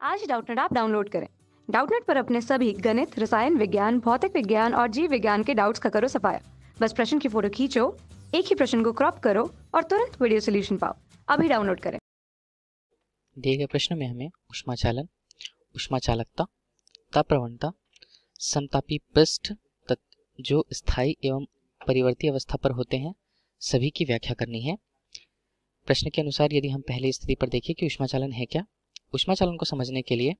आज Doubtnut app download करें। Doubtnut पर अपने सभी गणित, रसायन विज्ञान, भौतिक विज्ञान और जीव विज्ञान के डाउट्स का करो सफाया। बस प्रश्न की फोटो खींचो, एक ही प्रश्न को क्रॉप करो और तुरंत वीडियो सोल्यूशन पाओ। अभी डाउनलोड करें। दिए गए प्रश्न में हमें ऊष्माचालन, ऊष्माचालकता, तापप्रवणता, समतापी पृष्ठ जो स्थायी एवं परिवर्ती अवस्था पर होते हैं सभी की व्याख्या करनी है। प्रश्न के अनुसार यदि हम पहली स्थिति पर देखें कि ऊष्माचालन है क्या, ऊष्माचालन को समझने के लिए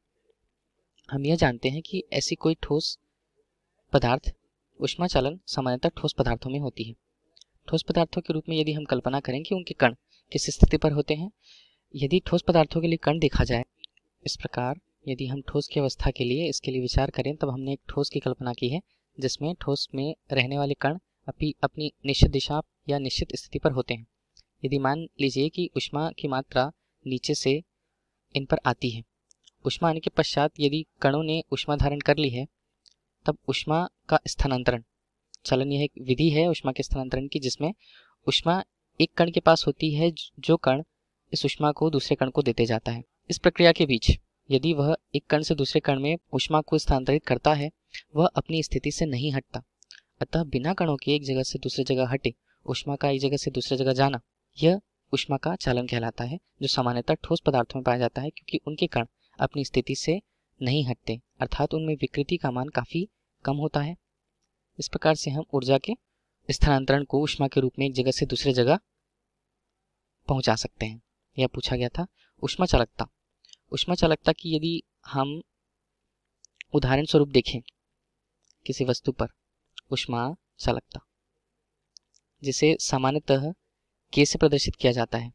हम यह जानते हैं कि ऐसी कोई ठोस पदार्थ, ऊष्माचालन सामान्यतः ठोस पदार्थों में होती है। ठोस पदार्थों के रूप में यदि हम कल्पना करें कि उनके कण किस स्थिति पर होते हैं, यदि ठोस पदार्थों के लिए कण देखा जाए इस प्रकार, यदि हम ठोस की अवस्था के लिए इसके लिए विचार करें, तब हमने एक ठोस की कल्पना की है जिसमें ठोस में रहने वाले कण अपनी निश्चित दिशा या निश्चित स्थिति पर होते हैं। यदि मान लीजिए कि ऊष्मा की मात्रा नीचे से इन पर आती है, ऊष्मा आने के पश्चात यदि कणों ने ऊष्मा धारण कर ली है, तब ऊष्मा का स्थानांतरण चलन, यह एक विधि है ऊष्मा के स्थानांतरण की, जिसमें ऊष्मा एक कण के पास होती है जो कण इस ऊष्मा को दूसरे कण को देते जाता है। इस प्रक्रिया के बीच यदि वह एक कण से दूसरे कण में ऊष्मा को स्थानांतरित करता है, वह अपनी स्थिति से नहीं हटता। अतः बिना कणों के एक जगह से दूसरी जगह हटे ऊष्मा का एक जगह से दूसरी जगह जाना, यह ऊष्मा का चालन कहलाता है, जो सामान्यतः ठोस पदार्थों में पाया जाता है, क्योंकि उनके कण अपनी स्थिति से नहीं हटते, अर्थात उनमें विकृति का मान काफी कम होता है। इस प्रकार से हम ऊर्जा के स्थानांतरण को ऊष्मा के रूप में एक जगह से दूसरे जगह पहुंचा सकते हैं। यह पूछा गया था। ऊष्मा चालकता, ऊष्मा चालकता की यदि हम उदाहरण स्वरूप देखें किसी वस्तु पर ऊष्मा चालकता, जिसे सामान्यतः K से प्रदर्शित किया जाता है।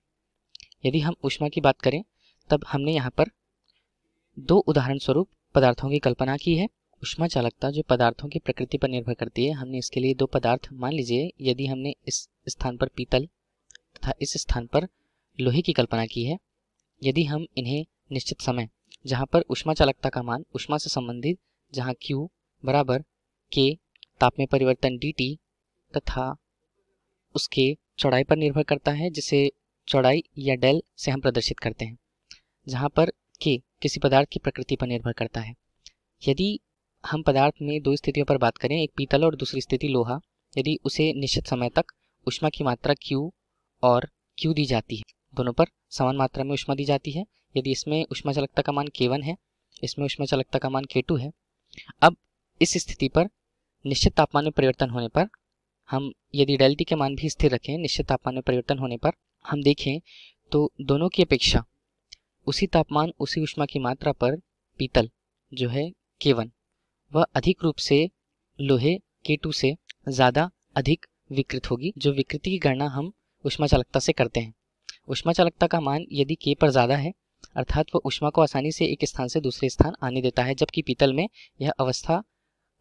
यदि हम ऊष्मा की बात करें, तब हमने यहाँ पर दो उदाहरण स्वरूप पदार्थों की कल्पना की है। ऊष्मा चालकता जो पदार्थों की प्रकृति पर निर्भर करती है, हमने इसके लिए दो पदार्थ मान लीजिए, यदि हमने इस स्थान पर पीतल तथा इस स्थान पर लोहे की कल्पना की है, यदि हम इन्हें निश्चित समय जहाँ पर ऊष्मा चालकता का मान ऊष्मा से संबंधित, जहाँ Q बराबर K ताप में परिवर्तन dt तथा उसके चौड़ाई पर निर्भर करता है, जिसे चौड़ाई या डेल से हम प्रदर्शित करते हैं, जहाँ पर K किसी पदार्थ की प्रकृति पर निर्भर करता है। यदि हम पदार्थ में दो स्थितियों पर बात करें, एक पीतल और दूसरी स्थिति लोहा, यदि उसे निश्चित समय तक ऊष्मा की मात्रा Q और Q दी जाती है, दोनों पर समान मात्रा में ऊष्मा दी जाती है। यदि इसमें ऊष्मा चालकता का मान K1 है, इसमें ऊष्मा चालकता का मान K2 है। अब इस स्थिति पर निश्चित तापमान में परिवर्तन होने पर, हम यदि डेल टी के मान भी स्थिर रखें, निश्चित तापमान में परिवर्तन होने पर हम देखें तो दोनों की अपेक्षा उसी तापमान उसी ऊष्मा की मात्रा पर पीतल जो है K1 वह अधिक रूप से लोहे K2 से ज़्यादा अधिक विकृत होगी, जो विकृति की गणना हम ऊष्मा चालकता से करते हैं। ऊष्मा चालकता का मान यदि K पर ज़्यादा है, अर्थात वह ऊष्मा को आसानी से एक स्थान से दूसरे स्थान आने देता है, जबकि पीतल में यह अवस्था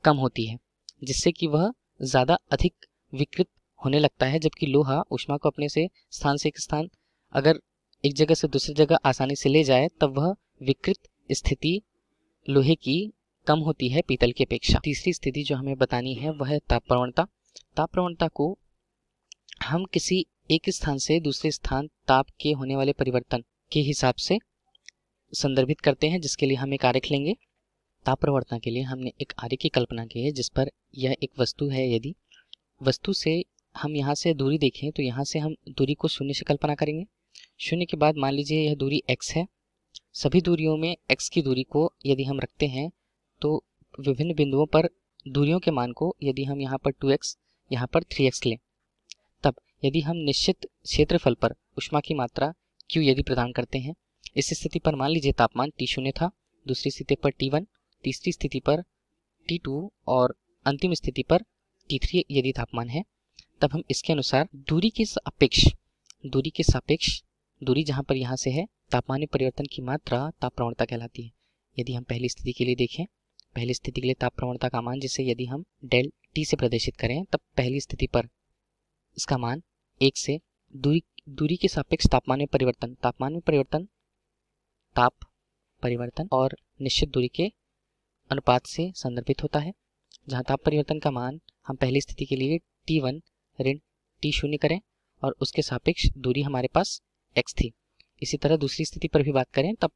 कम होती है, जिससे कि वह ज़्यादा अधिक विकृत होने लगता है, जबकि लोहा ऊष्मा को अपने से स्थान से एक स्थान अगर एक जगह से दूसरी जगह आसानी से ले जाए, तब वह विकृत स्थिति लोहे की कम होती है पीतल की अपेक्षा। तीसरी स्थिति जो हमें बतानी है वह है ताप प्रवणता। ताप प्रवणता को हम किसी एक स्थान से दूसरे स्थान ताप के होने वाले परिवर्तन के हिसाब से संदर्भित करते हैं, जिसके लिए हम एक आरेख लेंगे। ताप प्रवणता के लिए हमने एक आरेख की कल्पना की है, जिस पर यह एक वस्तु है। यदि वस्तु से हम यहाँ से दूरी देखें तो यहाँ से हम दूरी को शून्य से कल्पना करेंगे। शून्य के बाद मान लीजिए यह दूरी x है। सभी दूरियों में x की दूरी को यदि हम रखते हैं तो विभिन्न बिंदुओं पर दूरियों के मान को यदि हम यहाँ पर 2x यहाँ पर 3x लें, तब यदि हम निश्चित क्षेत्रफल पर ऊष्मा की मात्रा Q यदि प्रदान करते हैं, इस स्थिति पर मान लीजिए तापमान T0 था, दूसरी स्थिति पर T1, तीसरी स्थिति पर T2 और अंतिम स्थिति पर T3 यदि तापमान है, तब हम इसके अनुसार दूरी के सापेक्ष दूरी जहाँ पर यहाँ से है, तापमान में परिवर्तन की मात्रा ताप प्रवणता कहलाती है। यदि हम पहली स्थिति के लिए देखें, पहली स्थिति के लिए ताप प्रवणता का मान जिसे यदि हम डेल टी से प्रदर्शित करें, तब पहली स्थिति पर इसका मान 1 से दूरी के सापेक्ष तापमान में परिवर्तन ताप परिवर्तन और निश्चित दूरी के अनुपात से संदर्भित होता है, जहाँ ताप परिवर्तन का मान हम पहली स्थिति के लिए T1 ऋण T0 करें और उसके सापेक्ष दूरी हमारे पास x थी। इसी तरह दूसरी स्थिति पर भी बात करें, तब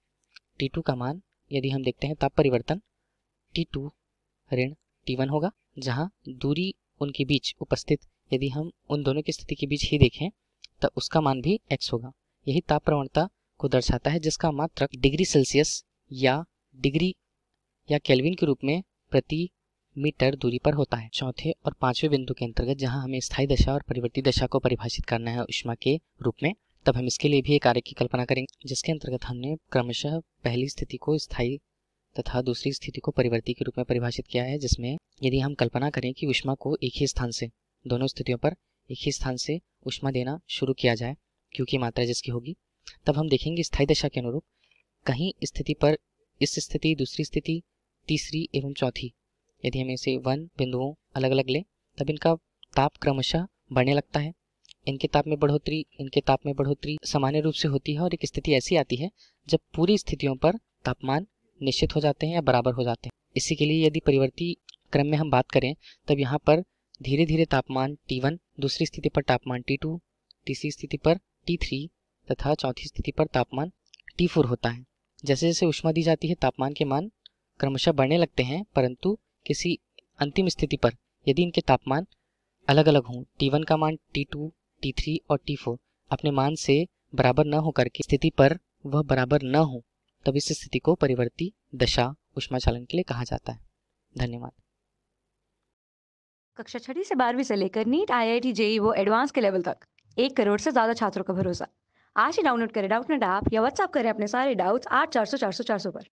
T2 का मान यदि हम देखते हैं ताप परिवर्तन T2 ऋण T1 होगा, जहाँ दूरी उनके बीच उपस्थित यदि हम उन दोनों की स्थिति के बीच ही देखें तब उसका मान भी x होगा। यही ताप प्रवणता को दर्शाता है, जिसका मात्रक डिग्री सेल्सियस या डिग्री या केल्विन के रूप में प्रति मीटर दूरी पर होता है। चौथे और पांचवें बिंदु के अंतर्गत जहां हमें स्थायी दशा और परिवर्ती दशा को परिभाषित करना है ऊष्मा के रूप में, तब हम इसके लिए भी एक आरेख की कल्पना करेंगे, जिसके अंतर्गत हमने क्रमशः पहली स्थिति को स्थायी तथा दूसरी स्थिति को परिवर्ती के रूप में परिभाषित किया है। जिसमें यदि हम कल्पना करें कि ऊष्मा को एक ही स्थान से, दोनों स्थितियों पर एक ही स्थान से ऊष्मा देना शुरू किया जाए, क्योंकि मात्रा जिसकी होगी, तब हम देखेंगे स्थायी दशा के अनुरूप कहीं स्थिति पर इस स्थिति, दूसरी स्थिति, तीसरी एवं चौथी, यदि हम इसे 1 बिंदुओं अलग अलग लें, तब इनका ताप क्रमशः बढ़ने लगता है। इनके ताप में बढ़ोतरी सामान्य रूप से होती है और एक स्थिति ऐसी आती है जब पूरी स्थितियों पर तापमान निश्चित हो जाते हैं या बराबर हो जाते हैं। इसी के लिए यदि परिवर्ती क्रम में हम बात करें, तब यहाँ पर धीरे धीरे तापमान T1, दूसरी स्थिति पर तापमान T2, तीसरी स्थिति पर T3 तथा चौथी स्थिति पर तापमान T4 होता है। जैसे जैसे ऊष्मा दी जाती है, तापमान के मान क्रमशः बढ़ने लगते हैं, परंतु किसी अंतिम स्थिति पर यदि इनके तापमान अलग अलग हों, T1 का मान T2, T3 और T4 अपने मान से बराबर न होकर के स्थिति पर वह बराबर न हो, तब इस स्थिति को परिवर्ती दशा ऊष्माचालन के लिए कहा जाता है। धन्यवाद। कक्षा 6वीं से 12वीं से लेकर नीट, IIT, JEE वो एडवांस के लेवल तक 1 करोड़ से ज्यादा छात्रों का भरोसा। आज ही डाउनलोड करें डाउटनेट ऐप या व्हाट्सएप करें अपने सारे डाउट्स 8400 400 400 पर।